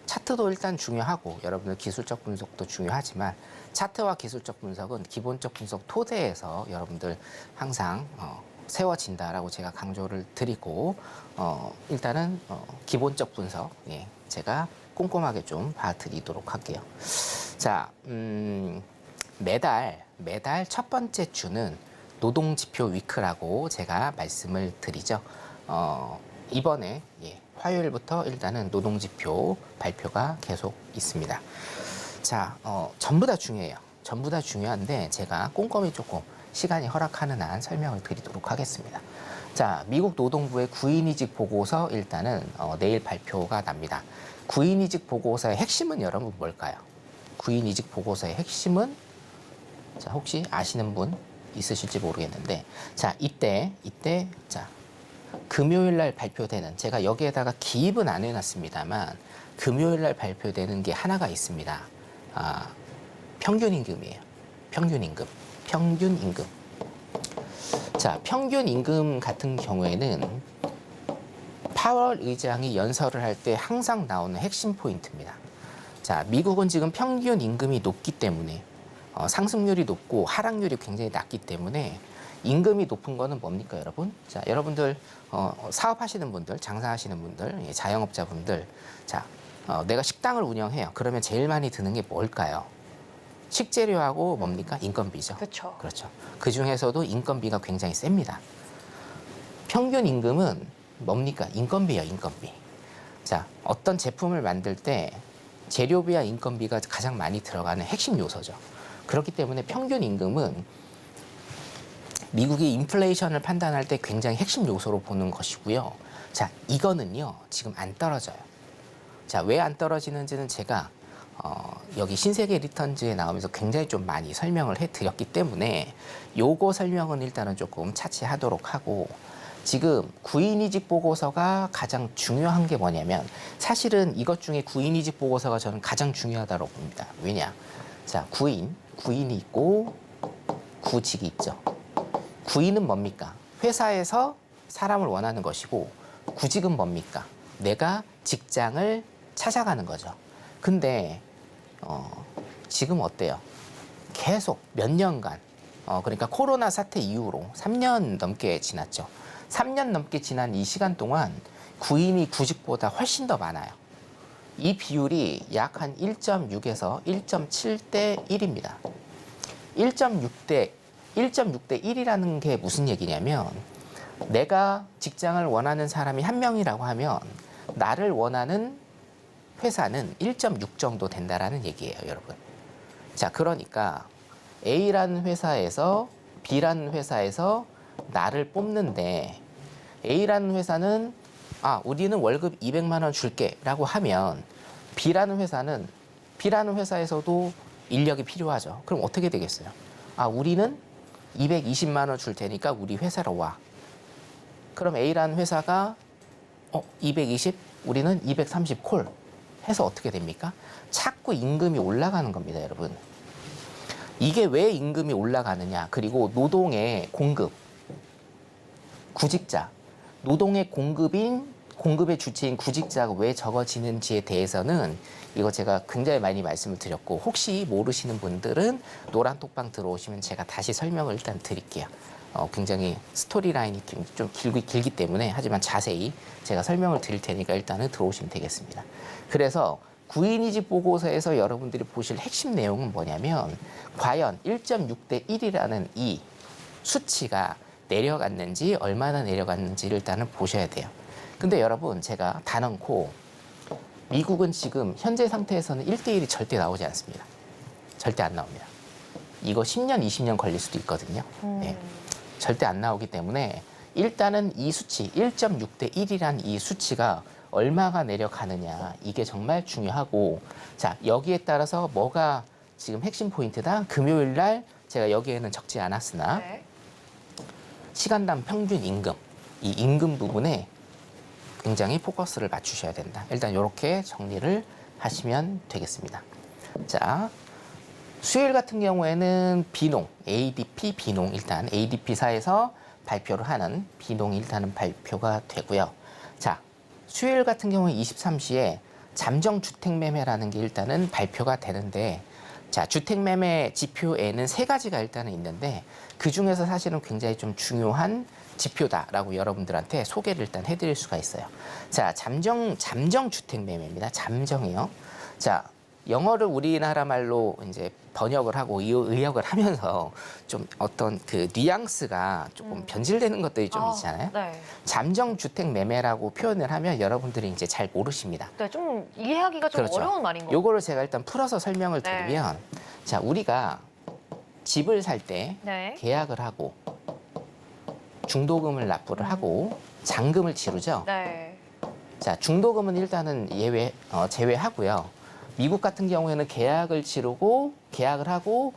차트도 일단 중요하고 여러분들 기술적 분석도 중요하지만 차트와 기술적 분석은 기본적 분석 토대에서 여러분들 항상 세워진다라고 제가 강조를 드리고 일단은 기본적 분석 제가 꼼꼼하게 좀 봐드리도록 할게요. 자, 매달 첫 번째 주는 노동지표 위크라고 제가 말씀을 드리죠. 이번에 화요일부터 일단은 노동지표 발표가 계속 있습니다. 자, 전부 다 중요해요. 전부 다 중요한데 제가 꼼꼼히 조금 시간이 허락하는 한 설명을 드리도록 하겠습니다. 자, 미국 노동부의 구인이직 보고서 일단은 내일 발표가 납니다. 구인이직 보고서의 핵심은 여러분 뭘까요? 구인이직 보고서의 핵심은 자, 혹시 아시는 분 있으실지 모르겠는데 자, 이때 자, 금요일 날 발표되는 제가 여기에다가 기입은 안 해놨습니다만 금요일 날 발표되는 게 하나가 있습니다. 평균 임금이에요. 평균 임금. 자, 평균 임금 같은 경우에는 파월 의장이 연설을 할 때 항상 나오는 핵심 포인트입니다. 자, 미국은 지금 평균 임금이 높기 때문에 상승률이 높고 하락률이 굉장히 낮기 때문에 임금이 높은 거는 뭡니까, 여러분? 자, 여러분들 사업하시는 분들, 장사하시는 분들, 자영업자분들, 자, 내가 식당을 운영해요. 그러면 제일 많이 드는 게 뭘까요? 식재료하고 뭡니까? 인건비죠. 그렇죠. 그렇죠. 그 중에서도 인건비가 굉장히 셉니다. 평균 임금은 뭡니까? 인건비예요, 인건비. 자, 어떤 제품을 만들 때 재료비와 인건비가 가장 많이 들어가는 핵심 요소죠. 그렇기 때문에 평균 임금은 미국이 인플레이션을 판단할 때 굉장히 핵심 요소로 보는 것이고요. 자, 이거는요, 지금 안 떨어져요. 자, 왜 안 떨어지는지는 제가 여기 신세계 리턴즈에 나오면서 굉장히 좀 많이 설명을 해드렸기 때문에 요거 설명은 일단은 조금 차치하도록 하고 지금 구인이직 보고서가 가장 중요한 게 뭐냐면 사실은 이것 중에 구인이직 보고서가 저는 가장 중요하다고 봅니다. 왜냐? 자, 구인이 있고 구직이 있죠. 구인은 뭡니까? 회사에서 사람을 원하는 것이고 구직은 뭡니까? 내가 직장을 찾아가는 거죠. 근데 지금 어때요? 계속 몇 년간 그러니까 코로나 사태 이후로 3년 넘게 지났죠. 3년 넘게 지난 이 시간 동안 구인이 구직보다 훨씬 더 많아요. 이 비율이 약 한 1.6에서 1.7대 1입니다. 1.6대 1이라는 게 무슨 얘기냐면 내가 직장을 원하는 사람이 한 명이라고 하면 나를 원하는 회사는 1.6 정도 된다라는 얘기예요, 여러분. 자, 그러니까 A라는 회사에서 B라는 회사에서 나를 뽑는데 A라는 회사는 우리는 월급 200만 원 줄게라고 하면 B라는 회사에서도 인력이 필요하죠. 그럼 어떻게 되겠어요? 우리는 220만 원 줄 테니까 우리 회사로 와. 그럼 A라는 회사가 220, 우리는 230 콜 해서 어떻게 됩니까? 자꾸 임금이 올라가는 겁니다, 여러분. 이게 왜 임금이 올라가느냐? 그리고 노동의 공급, 구직자, 노동의 공급의 주체인 구직자가 왜 적어지는지에 대해서는 이거 제가 굉장히 많이 말씀을 드렸고 혹시 모르시는 분들은 노란 톡방 들어오시면 제가 다시 설명을 일단 드릴게요. 굉장히 스토리라인이 좀 길기 때문에 하지만 자세히 제가 설명을 드릴 테니까 일단은 들어오시면 되겠습니다. 그래서 구인이직 보고서에서 여러분들이 보실 핵심 내용은 뭐냐면 과연 1.6대 1이라는 이 수치가 내려갔는지 얼마나 내려갔는지를 일단은 보셔야 돼요. 근데 여러분 제가 단언코 미국은 지금 현재 상태에서는 1대1이 절대 나오지 않습니다. 절대 안 나옵니다. 이거 10년, 20년 걸릴 수도 있거든요. 네. 절대 안 나오기 때문에 일단은 이 수치 1.6대 1이란 이 수치가 얼마가 내려가느냐 이게 정말 중요하고 자 여기에 따라서 뭐가 지금 핵심 포인트다. 금요일 날 제가 여기에는 적지 않았으나 네. 시간당 평균 임금 이 임금 부분에 굉장히 포커스를 맞추셔야 된다. 일단 이렇게 정리를 하시면 되겠습니다. 자 수요일 같은 경우에는 비농, ADP 비농 일단 ADP사에서 발표를 하는 비농이 일단은 발표가 되고요. 자, 수요일 같은 경우에 23시에 잠정주택매매라는 게 일단은 발표가 되는데 자, 주택매매 지표에는 세 가지가 일단은 있는데 그중에서 사실은 굉장히 좀 중요한 지표다라고 여러분들한테 소개를 일단 해드릴 수가 있어요. 자, 잠정 주택매매입니다. 잠정이요. 자, 영어를 우리나라 말로 이제 번역을 하고 의역을 하면서 좀 어떤 그 뉘앙스가 조금 변질되는 것들이 좀 있잖아요. 네. 잠정 주택 매매라고 표현을 하면 여러분들이 이제 잘 모르십니다. 네, 좀 이해하기가 좀 그렇죠. 어려운 말인 것 요거를 제가 일단 풀어서 설명을 네. 드리면 자, 우리가 집을 살 때 네. 계약을 하고 중도금을 납부를 하고 잔금을 치르죠. 네. 자, 중도금은 일단은 제외하고요. 미국 같은 경우에는 계약을 치르고 계약을 하고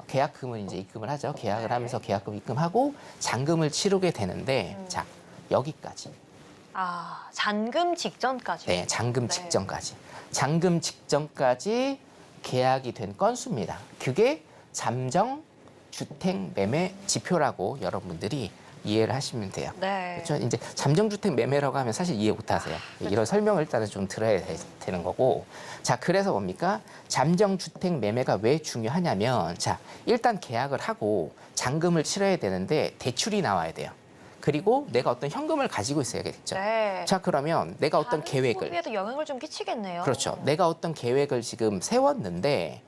계약금은 이제 입금을 하죠. 계약을 네. 하면서 계약금 입금하고 잔금을 치르게 되는데 자, 여기까지. 아, 잔금 직전까지. 네, 잔금 네. 직전까지. 잔금 직전까지 계약이 된 건수입니다. 그게 잠정 주택 매매 지표라고 여러분들이 이해를 하시면 돼요. 네. 그렇죠? 이제 잠정주택 매매라고 하면 사실 이해 못 하세요. 이런 설명을 일단은 좀 들어야 되는 거고. 자, 그래서 뭡니까? 잠정주택 매매가 왜 중요하냐면, 자, 일단 계약을 하고 잔금을 치러야 되는데 대출이 나와야 돼요. 그리고 내가 어떤 현금을 가지고 있어야겠죠. 네. 자, 그러면 내가 어떤 다른 계획을. 소비에도 영향을 좀 끼치겠네요. 그렇죠. 내가 어떤 계획을 지금 세웠는데,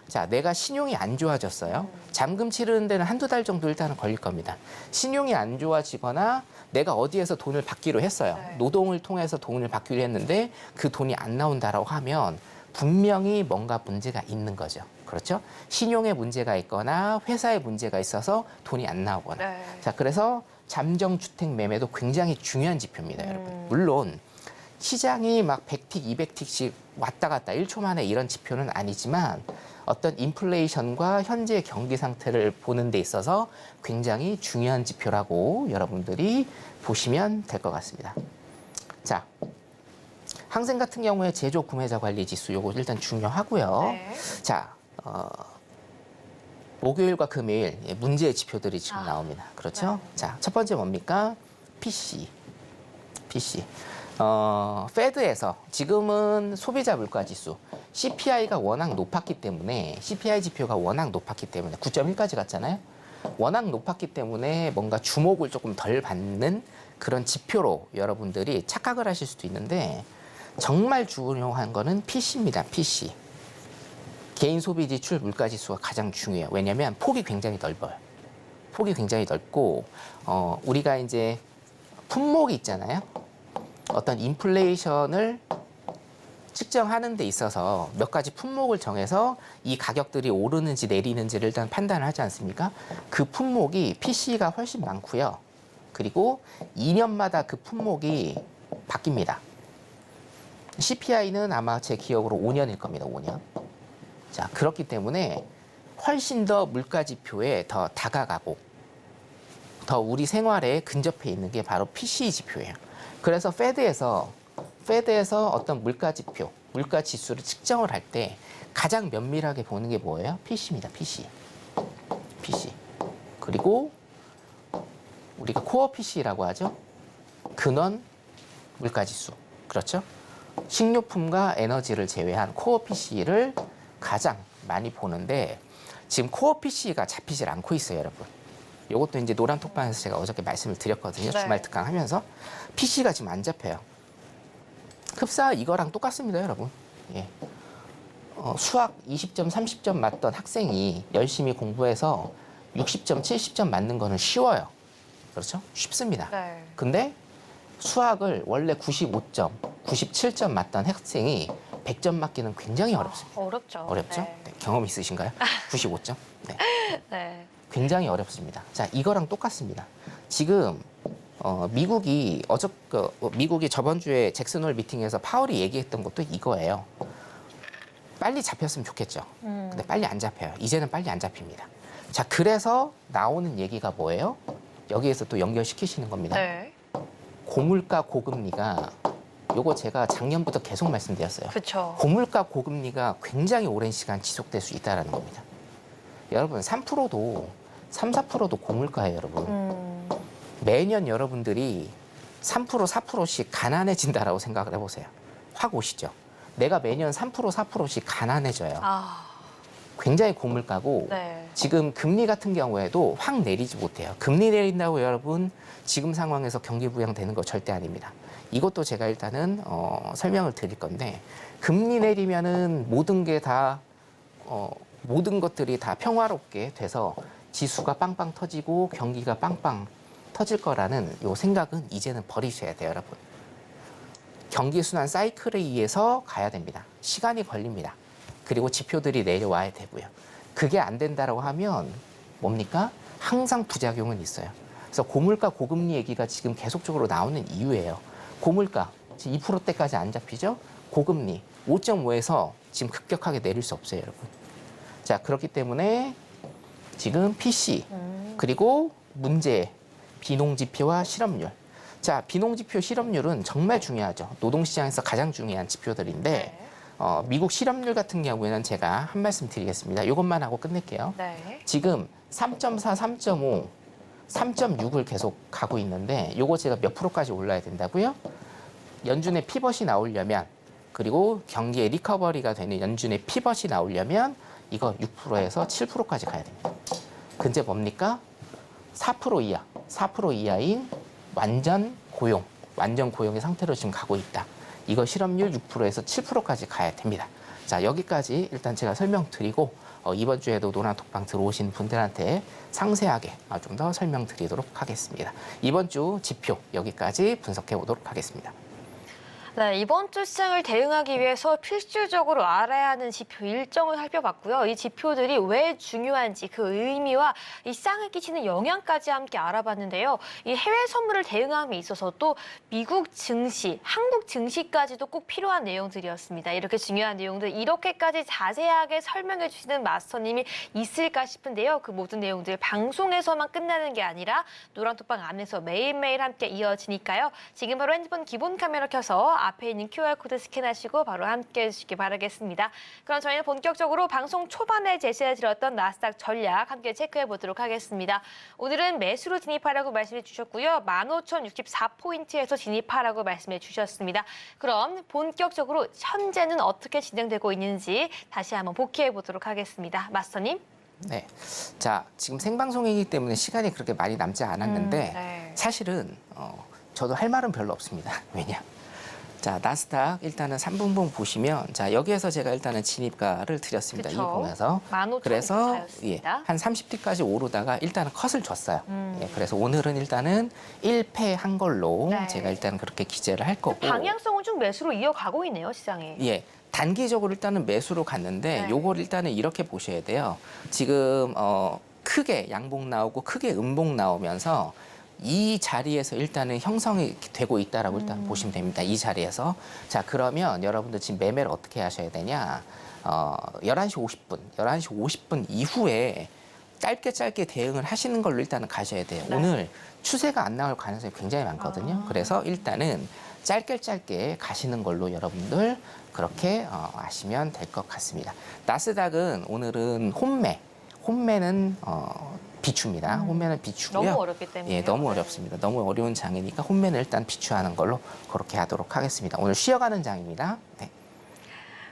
자, 내가 신용이 안 좋아졌어요. 잔금 치르는 데는 한두 달 정도 일단은 걸릴 겁니다. 신용이 안 좋아지거나 내가 어디에서 돈을 받기로 했어요. 네. 노동을 통해서 돈을 받기로 했는데 그 돈이 안 나온다라고 하면 분명히 뭔가 문제가 있는 거죠. 그렇죠? 신용에 문제가 있거나 회사에 문제가 있어서 돈이 안 나오거나. 네. 자, 그래서 잠정주택 매매도 굉장히 중요한 지표입니다, 여러분. 물론 시장이 막 100틱, 200틱씩 왔다 갔다 1초 만에 이런 지표는 아니지만 어떤 인플레이션과 현재 경기 상태를 보는 데 있어서 굉장히 중요한 지표라고 여러분들이 보시면 될 것 같습니다. 자, 항생 같은 경우에 제조 구매자 관리 지수 요거 일단 중요하고요. 네. 자, 목요일과 금요일 문제의 지표들이 지금 나옵니다. 그렇죠? 네. 자, 첫 번째 뭡니까? PC. 페드에서 지금은 소비자 물가 지수 CPI가 워낙 높았기 때문에 CPI 지표가 워낙 높았기 때문에 9.1까지 갔잖아요. 워낙 높았기 때문에 뭔가 주목을 조금 덜 받는 그런 지표로 여러분들이 착각을 하실 수도 있는데 정말 중요한 거는 PC입니다. PC. 개인 소비 지출 물가 지수가 가장 중요해요. 왜냐하면 폭이 굉장히 넓어요. 폭이 굉장히 넓고 우리가 이제 품목이 있잖아요. 어떤 인플레이션을 측정하는 데 있어서 몇 가지 품목을 정해서 이 가격들이 오르는지 내리는지를 일단 판단을 하지 않습니까? 그 품목이 PC가 훨씬 많고요. 그리고 2년마다 그 품목이 바뀝니다. CPI는 아마 제 기억으로 5년일 겁니다. 5년. 자, 그렇기 때문에 훨씬 더 물가 지표에 더 다가가고 더 우리 생활에 근접해 있는 게 바로 PC 지표예요. 그래서 페드에서 어떤 물가 지표, 물가 지수를 측정을 할 때 가장 면밀하게 보는 게 뭐예요? PC입니다. PC. 그리고 우리가 코어 PC라고 하죠. 근원 물가 지수. 그렇죠? 식료품과 에너지를 제외한 코어 PC를 가장 많이 보는데 지금 코어 PC가 잡히질 않고 있어요, 여러분. 이것도 이제 노란 톡방에서 제가 어저께 말씀을 드렸거든요. 네. 주말 특강 하면서 PC가 지금 안 잡혀요. 흡사 이거랑 똑같습니다, 여러분. 예. 수학 20점, 30점 맞던 학생이 열심히 공부해서 60점, 70점 맞는 거는 쉬워요. 그렇죠? 쉽습니다. 네. 근데 수학을 원래 95점, 97점 맞던 학생이 100점 맞기는 굉장히 어렵습니다. 어렵죠. 어렵죠? 네. 네, 경험 있으신가요? 95점? 네. 네. 굉장히 어렵습니다. 자, 이거랑 똑같습니다. 지금 미국이 미국이 저번 주에 잭슨홀 미팅에서 파월이 얘기했던 것도 이거예요. 빨리 잡혔으면 좋겠죠. 근데 빨리 안 잡혀요. 이제는 빨리 안 잡힙니다. 자, 그래서 나오는 얘기가 뭐예요? 여기에서 또 연결시키시는 겁니다. 네. 고물가 고금리가 요거 제가 작년부터 계속 말씀드렸어요. 그렇죠. 고물가 고금리가 굉장히 오랜 시간 지속될 수 있다는 겁니다. 여러분 3%도 3, 4%도 고물가예요, 여러분. 매년 여러분들이 3%, 4%씩 가난해진다라고 생각을 해보세요. 확 오시죠. 내가 매년 3%, 4%씩 가난해져요. 아, 굉장히 고물가고 네. 지금 금리 같은 경우에도 확 내리지 못해요. 금리 내린다고 여러분 지금 상황에서 경기 부양되는 거 절대 아닙니다. 이것도 제가 일단은 설명을 드릴 건데 금리 내리면은 모든 게 다 모든 것들이 다 평화롭게 돼서 지수가 빵빵 터지고 경기가 빵빵 터질 거라는 요 생각은 이제는 버리셔야 돼요, 여러분. 경기 순환 사이클에 의해서 가야 됩니다. 시간이 걸립니다. 그리고 지표들이 내려와야 되고요. 그게 안 된다라고 하면 뭡니까? 항상 부작용은 있어요. 그래서 고물가 고금리 얘기가 지금 계속적으로 나오는 이유예요. 고물가 지금 2%대까지 안 잡히죠? 고금리 5.5에서 지금 급격하게 내릴 수 없어요, 여러분. 자, 그렇기 때문에 지금 PC 그리고 문제 비농지표와 실업률. 자, 비농지표 실업률은 정말 중요하죠. 노동시장에서 가장 중요한 지표들인데 미국 실업률 같은 경우에는 제가 한 말씀 드리겠습니다. 이것만 하고 끝낼게요. 네. 지금 3.4, 3.5, 3.6을 계속 가고 있는데 요거 제가 몇 프로까지 올라야 된다고요? 연준의 피벗이 나오려면 그리고 경기의 리커버리가 되는 연준의 피벗이 나오려면 이거 6%에서 7%까지 가야 됩니다. 근데 뭡니까? 4% 이하, 4% 이하인 완전 고용의 상태로 지금 가고 있다. 이거 실업률 6%에서 7%까지 가야 됩니다. 자, 여기까지 일단 제가 설명드리고 이번 주에도 노란톡방 들어오신 분들한테 상세하게 좀 더 설명드리도록 하겠습니다. 이번 주 지표 여기까지 분석해 보도록 하겠습니다. 네, 이번 주 시장을 대응하기 위해서 필수적으로 알아야 하는 지표 일정을 살펴봤고요. 이 지표들이 왜 중요한지 그 의미와 이 시장에 끼치는 영향까지 함께 알아봤는데요. 이 해외 선물을 대응함에 있어서 또 미국 증시, 한국 증시까지도 꼭 필요한 내용들이었습니다. 이렇게 중요한 내용들 이렇게까지 자세하게 설명해 주시는 마스터님이 있을까 싶은데요. 그 모든 내용들 방송에서만 끝나는 게 아니라 노란톡방 안에서 매일매일 함께 이어지니까요. 지금 바로 핸드폰 기본 카메라 켜서 앞에 있는 QR코드 스캔하시고 바로 함께해 주시기 바라겠습니다. 그럼 저희는 본격적으로 방송 초반에 제시해드렸던 나스닥 전략 함께 체크해 보도록 하겠습니다. 오늘은 매수로 진입하라고 말씀해 주셨고요. 15,064포인트에서 진입하라고 말씀해 주셨습니다. 그럼 본격적으로 현재는 어떻게 진행되고 있는지 다시 한번 복귀해 보도록 하겠습니다. 마스터님. 네. 자, 지금 생방송이기 때문에 시간이 그렇게 많이 남지 않았는데 네. 사실은 저도 할 말은 별로 없습니다. 왜냐? 자, 나스닥 일단은 3분봉 보시면 자, 여기에서 제가 일단은 진입가를 드렸습니다. 이 그쵸. 봉에서. 15,000 그래서 가였습니다. 한 30대까지 오르다가 일단은 컷을 줬어요. 예, 그래서 오늘은 일단은 1패한 걸로 네. 제가 일단 그렇게 기재를 할 거고. 방향성은 좀 매수로 이어가고 있네요, 시장에. 예. 단기적으로 일단은 매수로 갔는데 네. 요걸 일단은 이렇게 보셔야 돼요. 지금 크게 양봉 나오고 크게 음봉 나오면서 이 자리에서 일단은 형성이 되고 있다라고 일단 보시면 됩니다. 이 자리에서. 자, 그러면 여러분들 지금 매매를 어떻게 하셔야 되냐? 11시 50분 이후에 짧게 대응을 하시는 걸로 일단은 가셔야 돼요. 네. 오늘 추세가 안 나올 가능성이 굉장히 많거든요. 그래서 일단은 짧게 가시는 걸로 여러분들 그렇게 아시면 될 것 같습니다. 나스닥은 오늘은 혼매는 비추입니다. 혼매는 비추고요. 너무 어렵기 때문에. 예, 너무 어렵습니다. 너무 어려운 장이니까 혼매는 일단 비추하는 걸로 그렇게 하도록 하겠습니다. 오늘 쉬어가는 장입니다. 네.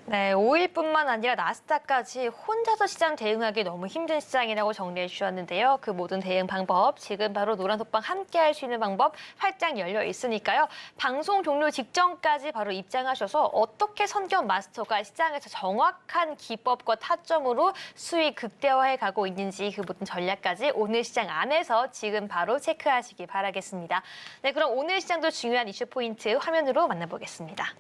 네, 5일뿐만 아니라 나스닥까지 혼자서 시장 대응하기 너무 힘든 시장이라고 정리해 주셨는데요. 그 모든 대응 방법, 지금 바로 노란톡방 함께 할 수 있는 방법 활짝 열려 있으니까요. 방송 종료 직전까지 바로 입장하셔서 어떻게 선견 마스터가 시장에서 정확한 기법과 타점으로 수익 극대화해 가고 있는지 그 모든 전략까지 오늘 시장 안에서 지금 바로 체크하시기 바라겠습니다. 네, 그럼 오늘 시장도 중요한 이슈 포인트 화면으로 만나보겠습니다.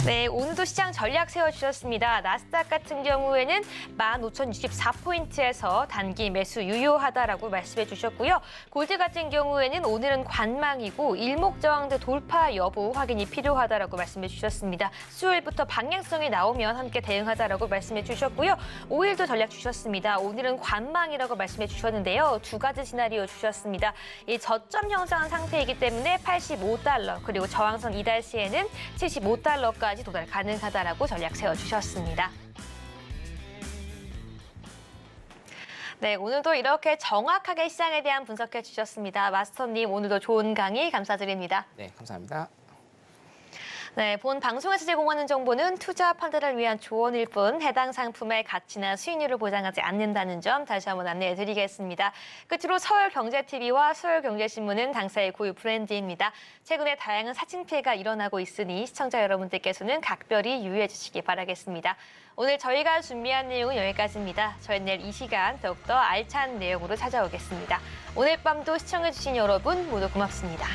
네, 오늘도 시장 전략 세워주셨습니다. 나스닥 같은 경우에는 15,064포인트에서 단기 매수 유효하다라고 말씀해 주셨고요. 골드 같은 경우에는 오늘은 관망이고 일목저항대 돌파 여부 확인이 필요하다라고 말씀해 주셨습니다. 수요일부터 방향성이 나오면 함께 대응하자라고 말씀해 주셨고요. 5일도 전략 주셨습니다. 오늘은 관망이라고 말씀해 주셨는데요. 두 가지 시나리오 주셨습니다. 이 저점 형성한 상태이기 때문에 $85 그리고 저항선 이달 시에는 $75까지 도달 가능하다라고 전략 세워주셨습니다. 네, 오늘도 이렇게 정확하게 시장에 대한 분석해 주셨습니다. 마스터님, 오늘도 좋은 강의 감사드립니다. 네, 감사합니다. 네, 본 방송에서 제공하는 정보는 투자 판단을 위한 조언일 뿐 해당 상품의 가치나 수익률을 보장하지 않는다는 점 다시 한번 안내해드리겠습니다. 끝으로 서울경제TV와 서울경제신문은 당사의 고유 브랜드입니다. 최근에 다양한 사칭 피해가 일어나고 있으니 시청자 여러분들께서는 각별히 유의해 주시기 바라겠습니다. 오늘 저희가 준비한 내용은 여기까지입니다. 저희는 내일 이 시간 더욱더 알찬 내용으로 찾아오겠습니다. 오늘 밤도 시청해주신 여러분 모두 고맙습니다.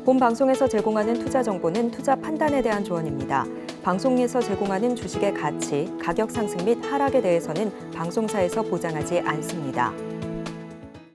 본 방송에서 제공하는 투자 정보는 투자 판단에 대한 조언입니다. 방송에서 제공하는 주식의 가치, 가격 상승 및 하락에 대해서는 방송사에서 보장하지 않습니다.